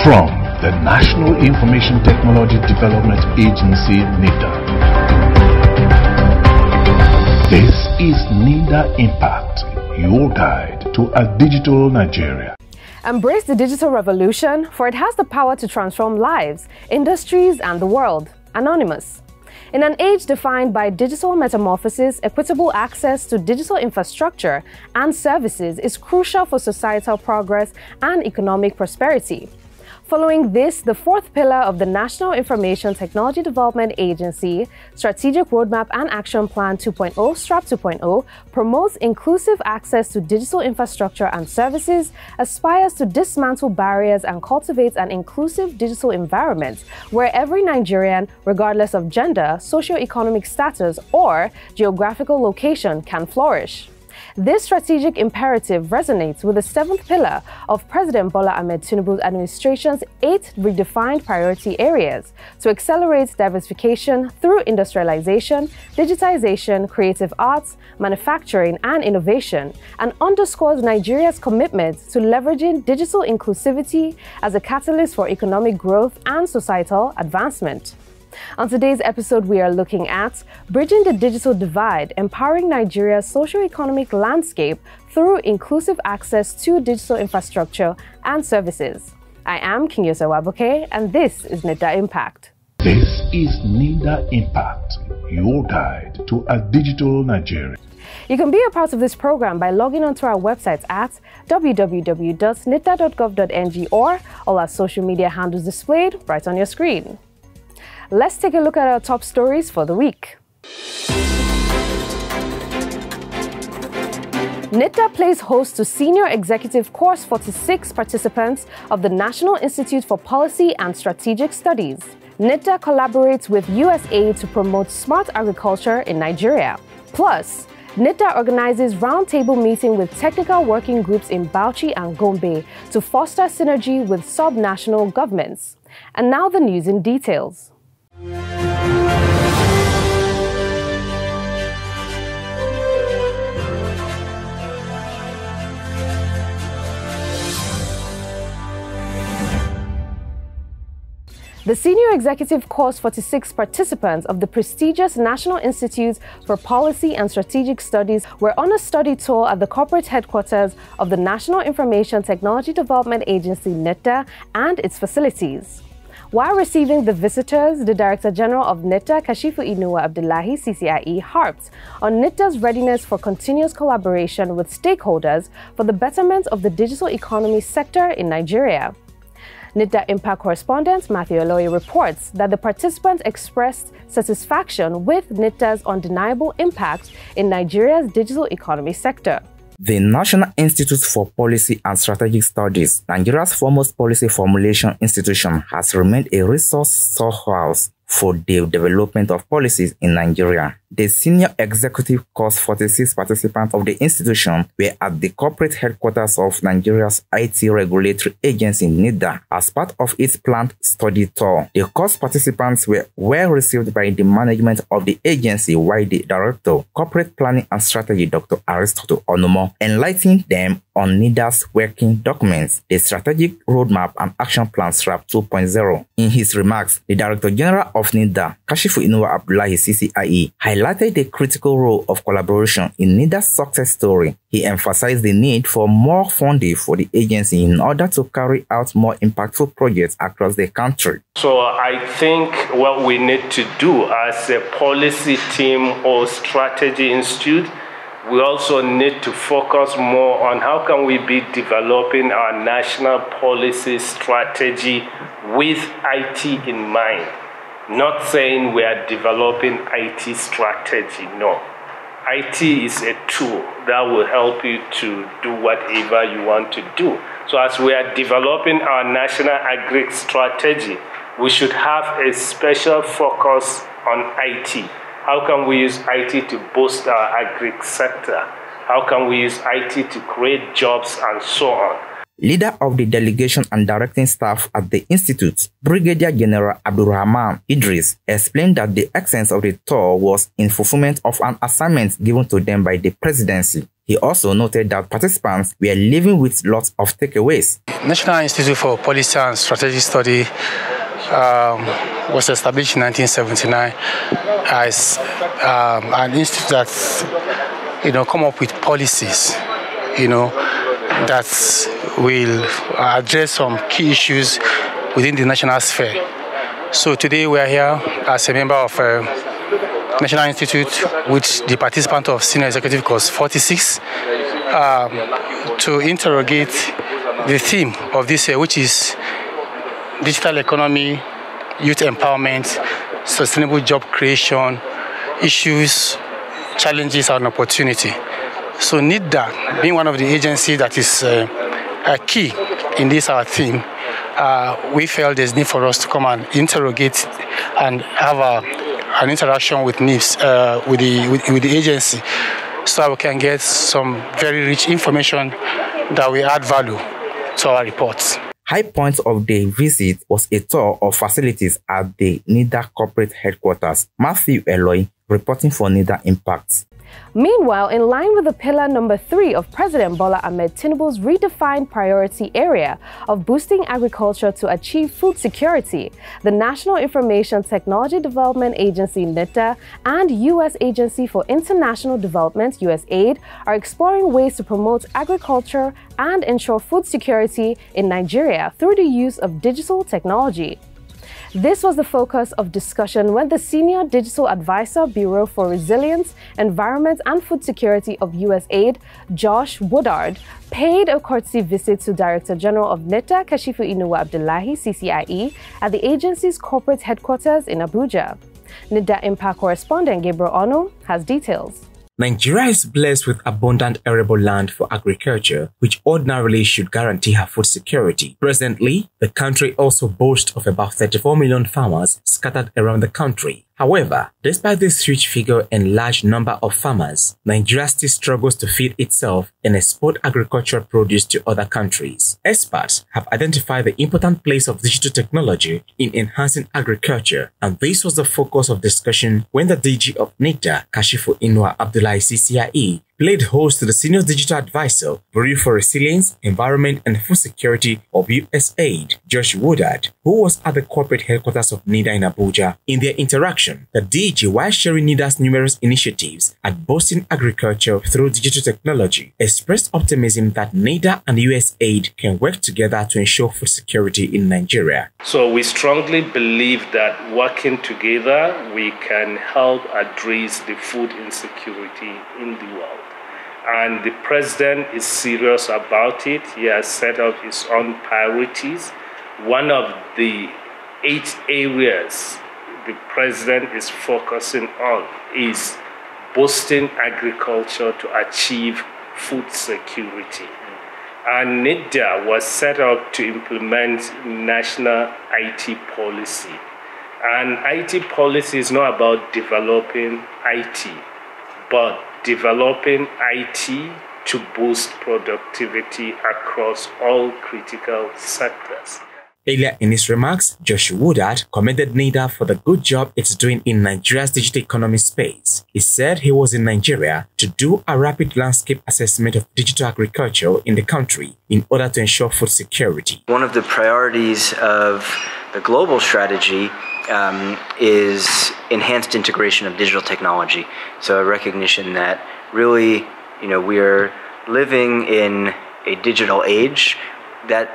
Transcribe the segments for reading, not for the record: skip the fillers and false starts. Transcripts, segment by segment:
From the National Information Technology Development Agency, Nitda. This is Nitda Impact, your guide to a digital Nigeria. Embrace the digital revolution, for it has the power to transform lives, industries, and the world. Anonymous. In an age defined by digital metamorphosis, equitable access to digital infrastructure and services is crucial for societal progress and economic prosperity. Following this, the fourth pillar of the National Information Technology Development Agency Strategic Roadmap and Action Plan 2.0 (STRAP 2.0) promotes inclusive access to digital infrastructure and services, aspires to dismantle barriers, and cultivates an inclusive digital environment where every Nigerian, regardless of gender, socio-economic status, or geographical location, can flourish. This strategic imperative resonates with the seventh pillar of President Bola Ahmed Tinubu's administration's 8 redefined priority areas to accelerate diversification through industrialization, digitization, creative arts, manufacturing, and innovation, and underscores Nigeria's commitment to leveraging digital inclusivity as a catalyst for economic growth and societal advancement. On today's episode, we are looking at bridging the digital divide, empowering Nigeria's socio-economic landscape through inclusive access to digital infrastructure and services. I am Kinyose Wabuke, and this is Nitda Impact. This is Nitda Impact, your guide to a digital Nigeria. You can be a part of this program by logging onto our website at www.nitda.gov.ng or all our social media handles displayed right on your screen. Let's take a look at our top stories for the week. Nitda plays host to Senior Executive Course 46 participants of the National Institute for Policy and Strategic Studies. Nitda collaborates with USAID to promote smart agriculture in Nigeria. Plus, Nitda organizes roundtable meeting with technical working groups in Bauchi and Gombe to foster synergy with sub-national governments. And now the news in details. The Senior Executive Course 46 participants of the prestigious National Institute for Policy and Strategic Studies were on a study tour at the corporate headquarters of the National Information Technology Development Agency, Nitda, and its facilities. While receiving the visitors, the Director General of Nitda, Kashifu Inuwa Abdullahi, CCIE, harped on Nitda's readiness for continuous collaboration with stakeholders for the betterment of the digital economy sector in Nigeria. Nitda Impact correspondent Matthew Oloye reports that the participants expressed satisfaction with Nitda's undeniable impact in Nigeria's digital economy sector. The National Institute for Policy and Strategic Studies, Nigeria's foremost policy formulation institution, has remained a resource storehouse for the development of policies in Nigeria. The Senior Executive Course 46 participants of the institution were at the corporate headquarters of Nigeria's IT regulatory agency, Nitda, as part of its planned study tour. The course participants were well received by the management of the agency, while the Director, Corporate Planning and Strategy, Dr. Aristotle Onomo, enlightened them on Nitda's working documents, the Strategic Roadmap and Action Plan (STRAP 2.0). In his remarks, the Director General of Nitda, Kashifu Inuwa Abdullahi, CCIE, highlighted the critical role of collaboration in Nitda's success story. He emphasized the need for more funding for the agency in order to carry out more impactful projects across the country. So I think what we need to do as a policy team or strategy institute, we also need to focus more on how can we be developing our national policy strategy with IT in mind. Not saying we are developing IT strategy, no. IT is a tool that will help you to do whatever you want to do. So as we are developing our national agri strategy, we should have a special focus on IT. How can we use IT to boost our agri sector? How can we use IT to create jobs and so on? Leader of the delegation and directing staff at the Institute, Brigadier General Abdurrahman Idris, explained that the essence of the tour was in fulfillment of an assignment given to them by the presidency. He also noted that participants were leaving with lots of takeaways. National Institute for Policy and Strategic Study was established in 1979 as an institute that, come up with policies, that will address some key issues within the national sphere. So today we are here as a member of National Institute, which the participant of senior executive course 46, to interrogate the theme of this year, which is digital economy, youth empowerment, sustainable job creation, issues, challenges, and opportunity. So Nitda, being one of the agencies that is a key in this our theme, we felt there's need for us to come and interrogate and have an interaction with NIPS, with the agency, so that we can get some very rich information that will add value to our reports. High point of the visit was a tour of facilities at the Nitda corporate headquarters. Matthew Eloy, reporting for Nitda Impact. Meanwhile, in line with the pillar number 3 of President Bola Ahmed Tinubu's redefined priority area of boosting agriculture to achieve food security, the National Information Technology Development Agency (NITDA) and U.S. Agency for International Development (USAID) are exploring ways to promote agriculture and ensure food security in Nigeria through the use of digital technology. This was the focus of discussion when the Senior Digital Advisor, Bureau for Resilience, Environment and Food Security of USAID, Josh Woodard, paid a courtesy visit to Director General of NITDA, Kashifu Inuwa Abdullahi, CCIE, at the agency's corporate headquarters in Abuja. Nitda Impact correspondent Gabriel Ono has details. Nigeria is blessed with abundant arable land for agriculture, which ordinarily should guarantee her food security. Presently, the country also boasts of about 34 million farmers scattered around the country. However, despite this huge figure and large number of farmers, Nigeria still struggles to feed itself and export agricultural produce to other countries. Experts have identified the important place of digital technology in enhancing agriculture, and this was the focus of discussion when the DG of NITDA, Kashifu Inuwa Abdullahi CCIE, played host to the Senior Digital Advisor, Bureau for Resilience, Environment and Food Security of USAID, Josh Woodard, who was at the corporate headquarters of NITDA in Abuja. In their interaction, the DG, while sharing NITDA's numerous initiatives at boosting agriculture through digital technology, expressed optimism that NITDA and USAID can work together to ensure food security in Nigeria. So we strongly believe that working together, we can help address the food insecurity in the world. And the president is serious about it. He has set up his own priorities. One of the 8 areas the president is focusing on is boosting agriculture to achieve food security. And NITDA was set up to implement national IT policy. And IT policy is not about developing IT, but developing IT to boost productivity across all critical sectors. Earlier in his remarks, Josh Woodard commended NITDA for the good job it's doing in Nigeria's digital economy space. He said he was in Nigeria to do a rapid landscape assessment of digital agriculture in the country in order to ensure food security. One of the priorities of the global strategy is enhanced integration of digital technology. So a recognition that really, we are living in a digital age. That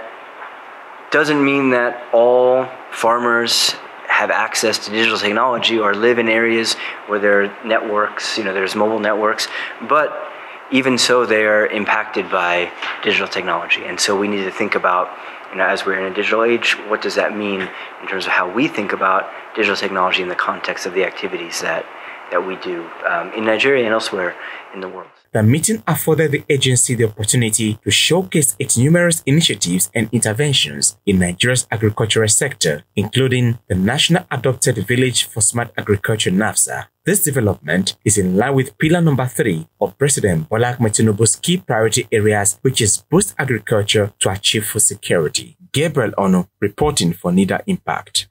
doesn't mean that all farmers have access to digital technology or live in areas where there are networks, there's mobile networks, but even so, they are impacted by digital technology. And so we need to think about, as we're in a digital age, what does that mean in terms of how we think about digital technology in the context of the activities that we do in Nigeria and elsewhere in the world. The meeting afforded the agency the opportunity to showcase its numerous initiatives and interventions in Nigeria's agricultural sector, including the National Adopted Village for Smart Agriculture (NAFSA). This development is in line with pillar number 3 of President Bola Ahmed Tinubu's key priority areas, which is boost agriculture to achieve food security. Gabriel Ono, reporting for Nitda Impact.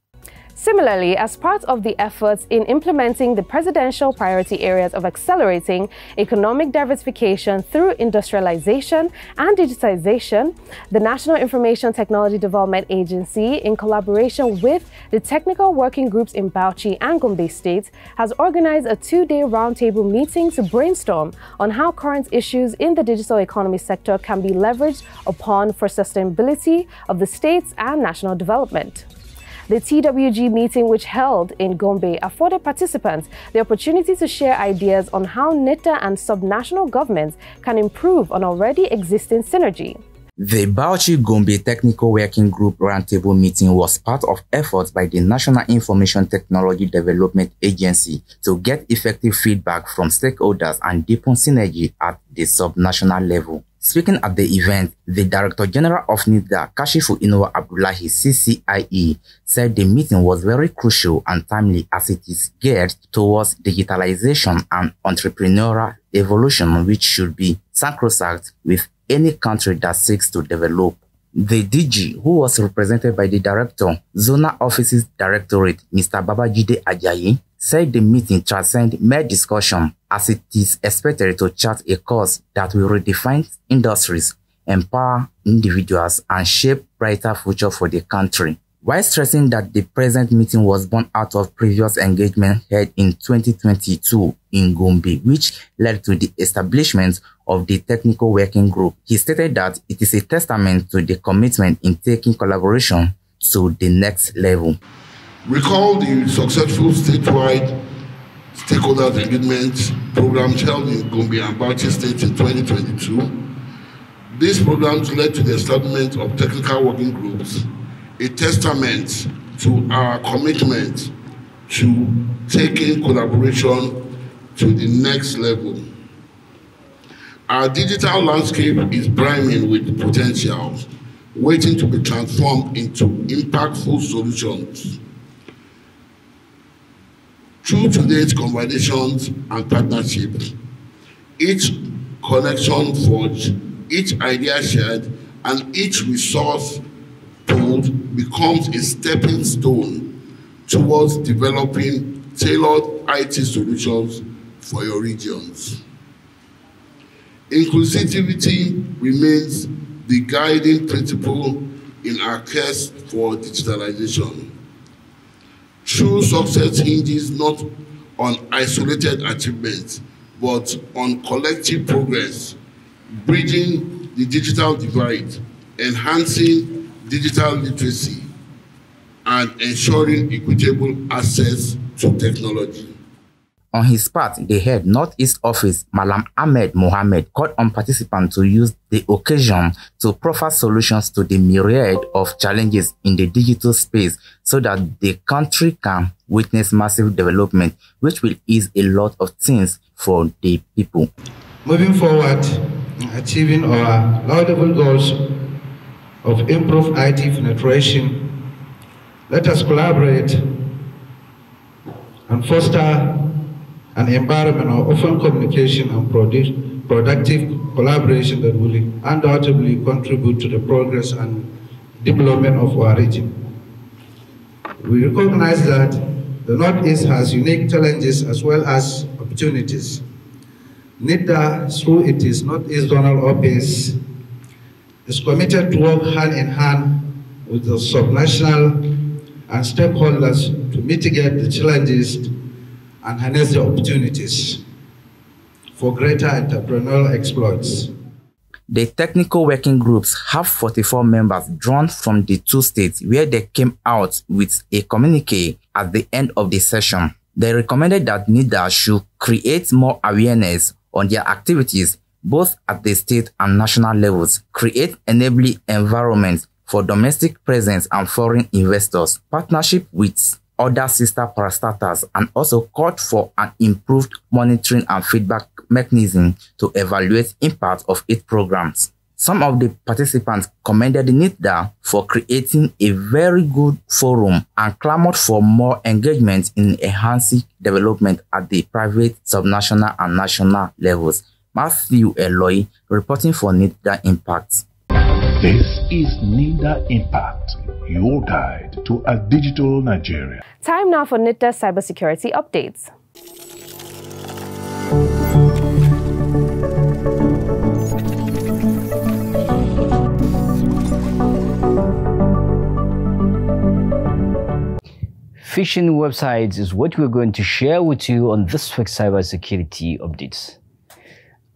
Similarly, as part of the efforts in implementing the presidential priority areas of accelerating economic diversification through industrialization and digitization, the National Information Technology Development Agency, in collaboration with the technical working groups in Bauchi and Gombe states, has organized a 2-day roundtable meeting to brainstorm on how current issues in the digital economy sector can be leveraged upon for sustainability of the states and national development. The TWG meeting, which held in Gombe, afforded participants the opportunity to share ideas on how Nitda and subnational governments can improve on already existing synergy. The Bauchi-Gombe Technical Working Group Roundtable meeting was part of efforts by the National Information Technology Development Agency to get effective feedback from stakeholders and deepen synergy at the subnational level. Speaking at the event, the Director General of Nitda, Kashifu Inuwa Abdullahi, CCIE, said the meeting was very crucial and timely as it is geared towards digitalization and entrepreneurial evolution, which should be sacrosanct with any country that seeks to develop. The DG, who was represented by the Director, Zonal Offices Directorate, Mr. Babajide Ajayi, said the meeting transcended mere discussion as it is expected to chart a course that will redefine industries, empower individuals, and shape brighter future for the country. While stressing that the present meeting was born out of previous engagement held in 2022 in Gombe, which led to the establishment of the Technical Working Group, he stated that it is a testament to the commitment in taking collaboration to the next level. Recall the successful statewide stakeholders engagement programs held in Gombe and Bauchi State in 2022. These programs led to the establishment of technical working groups, a testament to our commitment to taking collaboration to the next level. Our digital landscape is brimming with potential, waiting to be transformed into impactful solutions. Through today's conversations and partnerships, each connection forged, each idea shared, and each resource pooled becomes a stepping stone towards developing tailored IT solutions for your regions. Inclusivity remains the guiding principle in our quest for digitalization. True success hinges not on isolated achievements, but on collective progress, bridging the digital divide, enhancing digital literacy, and ensuring equitable access to technology. On his part, the head Northeast Office, Malam Ahmed Mohammed, called on participants to use the occasion to proffer solutions to the myriad of challenges in the digital space so that the country can witness massive development, which will ease a lot of things for the people. Moving forward, achieving our laudable goals of improved IT penetration, let us collaborate and foster an environment of open communication and productive collaboration that will undoubtedly contribute to the progress and development of our region. We recognize that the Northeast has unique challenges as well as opportunities. Nitda, through its Northeast Zonal Office, is committed to work hand in hand with the subnational and stakeholders to mitigate the challenges and harness the opportunities for greater entrepreneurial exploits. The technical working groups have 44 members drawn from the 2 states where they came out with a communique at the end of the session. They recommended that Nitda should create more awareness on their activities both at the state and national levels, create enabling environments for domestic presence and foreign investors, partnership with other sister parastatals, and also called for an improved monitoring and feedback mechanism to evaluate impact of its programs. Some of the participants commended Nitda for creating a very good forum and clamored for more engagement in enhancing development at the private, subnational, and national levels. Matthew Eloy, reporting for Nitda Impact. This is Nitda Impact, your guide to a digital Nigeria. Time now for Nitda's cybersecurity updates. Phishing websites is what we're going to share with you on this week's cybersecurity updates.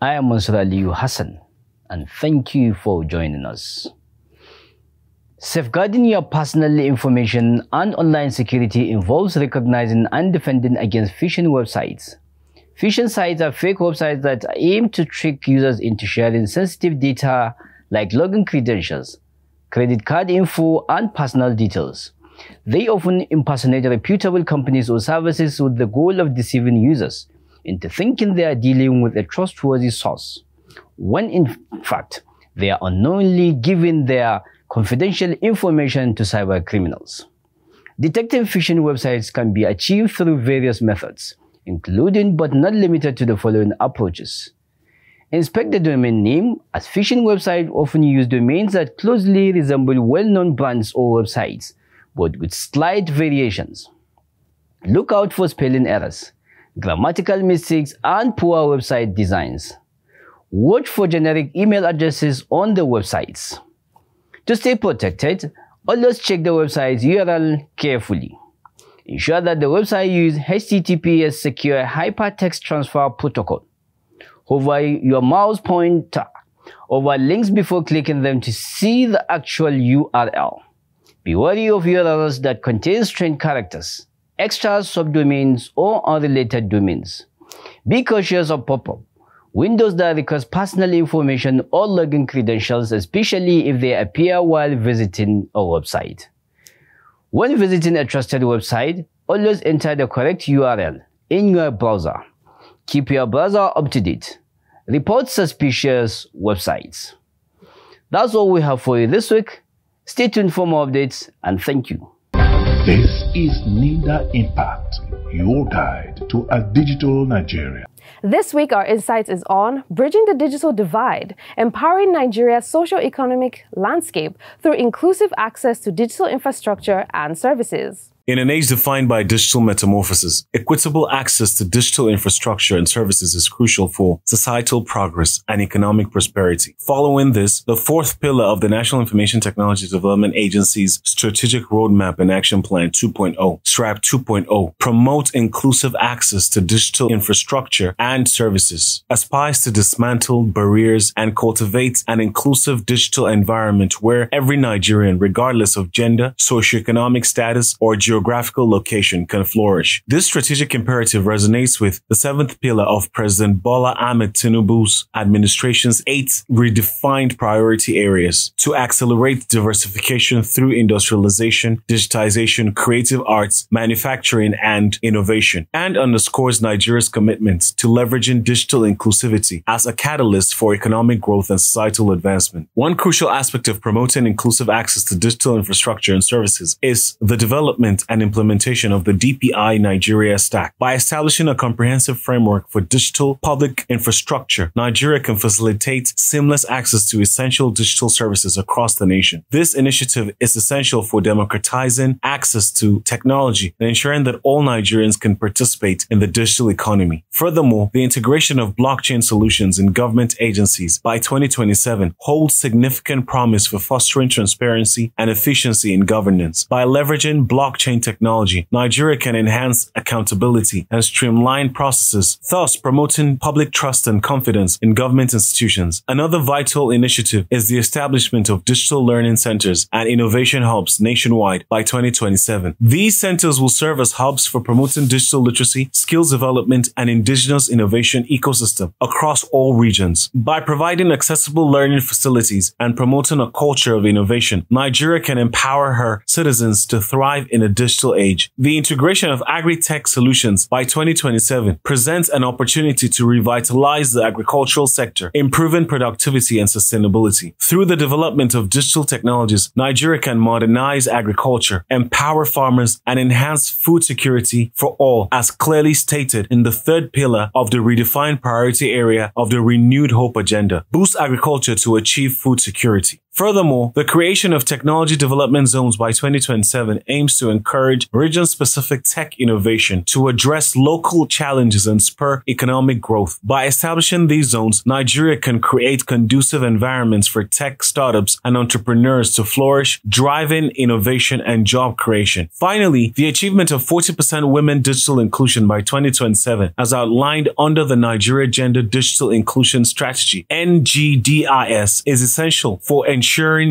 I am Mansur Aliyu Hassan, and thank you for joining us. Safeguarding your personal information and online security involves recognizing and defending against phishing websites. Phishing sites are fake websites that aim to trick users into sharing sensitive data like login credentials, credit card info, and personal details. They often impersonate reputable companies or services with the goal of deceiving users into thinking they are dealing with a trustworthy source, when in fact they are unknowingly giving their confidential information to cyber criminals. Detecting phishing websites can be achieved through various methods, including but not limited to the following approaches. Inspect the domain name, as phishing websites often use domains that closely resemble well-known brands or websites, but with slight variations. Look out for spelling errors, grammatical mistakes, and poor website designs. Watch for generic email addresses on the websites. To stay protected, always check the website's URL carefully. Ensure that the website uses HTTPS Secure Hypertext Transfer Protocol. Hover your mouse pointer over links before clicking them to see the actual URL. Be wary of URLs that contain strange characters, extra subdomains, or unrelated domains. Be cautious of pop-up windows that request personal information or login credentials, especially if they appear while visiting a website. When visiting a trusted website, always enter the correct URL in your browser. Keep your browser up to date. Report suspicious websites. That's all we have for you this week. Stay tuned for more updates, and thank you. This is Nitda Impact, your guide to a digital Nigeria. This week, our insight is on bridging the digital divide, empowering Nigeria's socio-economic landscape through inclusive access to digital infrastructure and services. In an age defined by digital metamorphosis, equitable access to digital infrastructure and services is crucial for societal progress and economic prosperity. Following this, the fourth pillar of the National Information Technology Development Agency's Strategic Roadmap and Action Plan 2.0, STRAP 2.0, promote inclusive access to digital infrastructure and services, aspires to dismantle barriers and cultivate an inclusive digital environment where every Nigerian, regardless of gender, socioeconomic status, or geographical location, can flourish. This strategic imperative resonates with the seventh pillar of President Bola Ahmed Tinubu's administration's 8 redefined priority areas to accelerate diversification through industrialization, digitization, creative arts, manufacturing, and innovation, and underscores Nigeria's commitment to leveraging digital inclusivity as a catalyst for economic growth and societal advancement. One crucial aspect of promoting inclusive access to digital infrastructure and services is the development and implementation of the DPI Nigeria Stack. By establishing a comprehensive framework for digital public infrastructure, Nigeria can facilitate seamless access to essential digital services across the nation. This initiative is essential for democratizing access to technology and ensuring that all Nigerians can participate in the digital economy. Furthermore, the integration of blockchain solutions in government agencies by 2027 holds significant promise for fostering transparency and efficiency in governance. By leveraging blockchain technology, Nigeria can enhance accountability and streamline processes, thus promoting public trust and confidence in government institutions. Another vital initiative is the establishment of digital learning centers and innovation hubs nationwide by 2027. These centers will serve as hubs for promoting digital literacy, skills development, and indigenous innovation ecosystem across all regions. By providing accessible learning facilities and promoting a culture of innovation, Nigeria can empower her citizens to thrive in a digital age. The integration of agri-tech solutions by 2027 presents an opportunity to revitalize the agricultural sector, improving productivity and sustainability. Through the development of digital technologies, Nigeria can modernize agriculture, empower farmers, and enhance food security for all, as clearly stated in the third pillar of the redefined priority area of the Renewed Hope Agenda. Boost agriculture to achieve food security. Furthermore, the creation of technology development zones by 2027 aims to encourage region-specific tech innovation to address local challenges and spur economic growth. By establishing these zones, Nigeria can create conducive environments for tech startups and entrepreneurs to flourish, driving innovation and job creation. Finally, the achievement of 40% women digital inclusion by 2027, as outlined under the Nigeria Gender Digital Inclusion Strategy, NGDIS, is essential for ensuring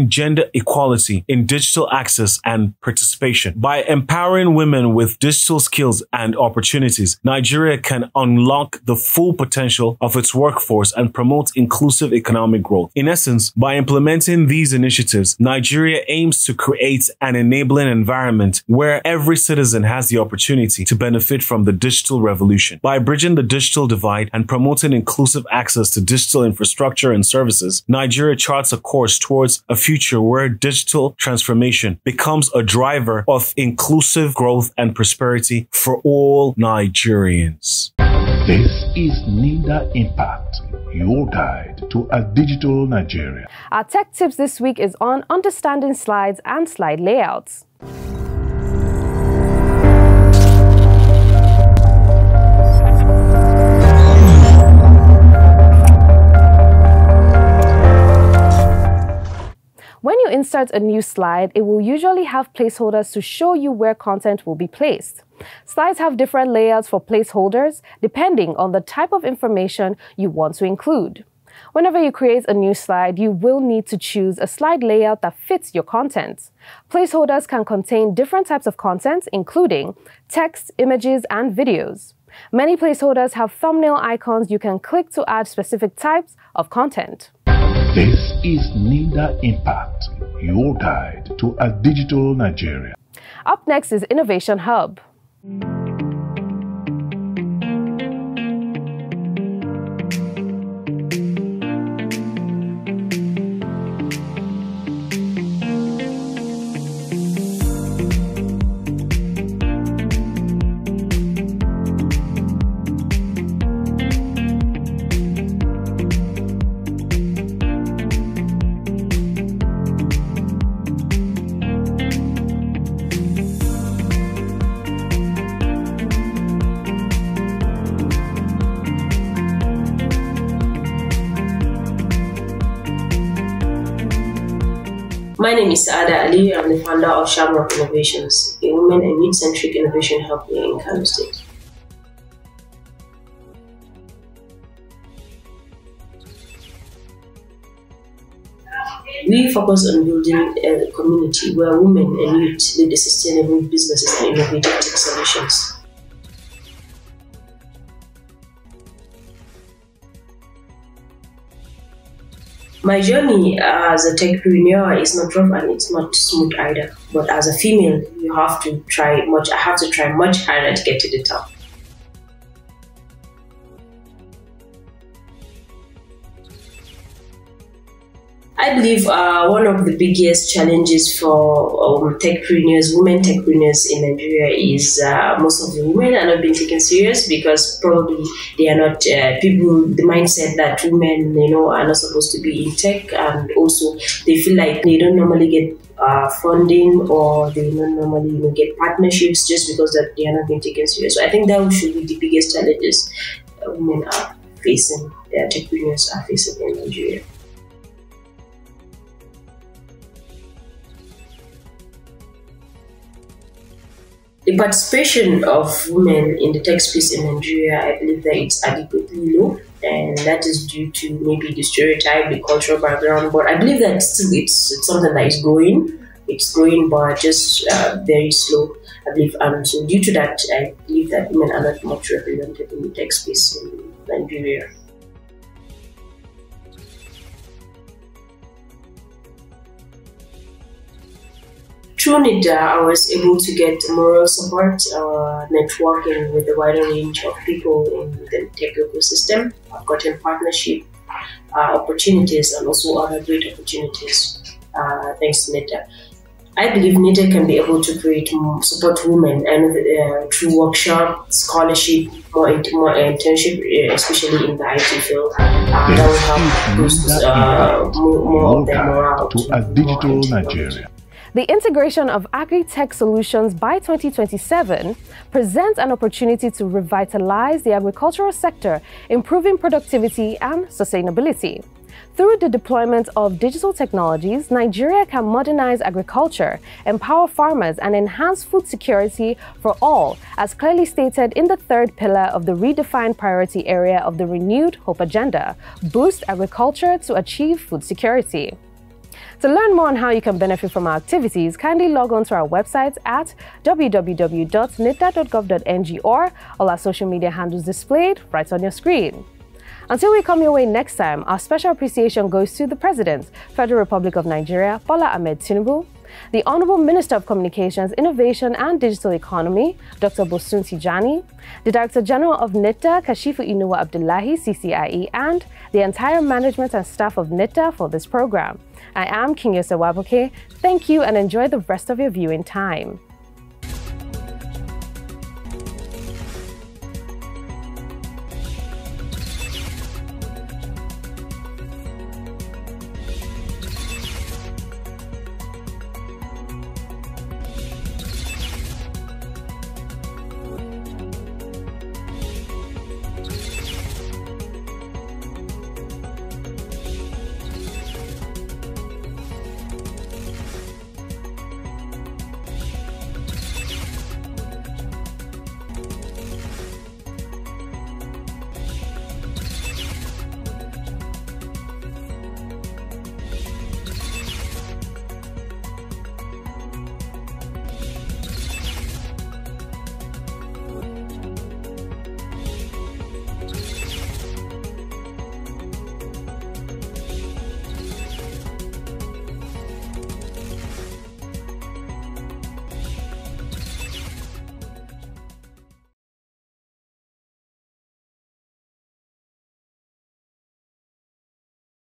gender equality in digital access and participation. By empowering women with digital skills and opportunities, Nigeria can unlock the full potential of its workforce and promote inclusive economic growth. In essence, by implementing these initiatives, Nigeria aims to create an enabling environment where every citizen has the opportunity to benefit from the digital revolution. By bridging the digital divide and promoting inclusive access to digital infrastructure and services, Nigeria charts a course towards a future where digital transformation becomes a driver of inclusive growth and prosperity for all Nigerians. This is Nitda Impact, your guide to a digital Nigeria. Our tech tips this week is on understanding slides and slide layouts. When you insert a new slide, it will usually have placeholders to show you where content will be placed. Slides have different layouts for placeholders depending on the type of information you want to include. Whenever you create a new slide, you will need to choose a slide layout that fits your content. Placeholders can contain different types of content, including text, images, and videos. Many placeholders have thumbnail icons you can click to add specific types of content. This is Nitda Impact, your guide to a digital Nigeria. Up next is Innovation Hub. My name is Saada Ali. I'm the founder of Shamrock Innovations, a women and youth-centric innovation hub here in Kano State. We focus on building a community where women and youth lead the sustainable businesses and innovative tech solutions. My journey as a techpreneur is not rough and it's not smooth either. But as a female, I have to try much harder to get to the top. I believe one of the biggest challenges for women techpreneurs in Nigeria is most of the women are not being taken serious because probably they are not the mindset that women are not supposed to be in tech, and also they feel like they don't normally get funding, or they don't normally get partnerships just because that they are not being taken serious. So I think that should be the biggest challenges women are facing, techpreneurs are facing in Nigeria. The participation of women in the tech space in Nigeria, I believe that it's adequately low, and that is due to maybe the stereotype, the cultural background. But I believe that still it's something that is growing. It's growing, but just very slow, I believe. And so due to that, I believe that women are not much represented in the tech space in Nigeria. Through Nitda, I was able to get moral support, networking with a wider range of people in the tech ecosystem. I've gotten partnership opportunities and also other great opportunities thanks to Nitda. I believe Nitda can be able to create support women and through workshop, scholarship, more internship, especially in the IT field. That will help boost more of their morale to a digital Nigeria. The integration of agri-tech solutions by 2027 presents an opportunity to revitalize the agricultural sector, improving productivity and sustainability. Through the deployment of digital technologies, Nigeria can modernize agriculture, empower farmers, and enhance food security for all, as clearly stated in the third pillar of the redefined priority area of the renewed Hope Agenda: boost agriculture to achieve food security. To learn more on how you can benefit from our activities, kindly log on to our website at www.nitda.gov.ng or all our social media handles displayed right on your screen. Until we come your way next time, our special appreciation goes to the President, Federal Republic of Nigeria, Bola Ahmed Tinubu, the Honorable Minister of Communications, Innovation and Digital Economy, Dr. Bosun Tijani, the Director General of Nitda, Kashifu Inuwa Abdullahi, CCIE, and the entire management and staff of Nitda for this program. I am King Yose Wabuke. Thank you and enjoy the rest of your viewing time.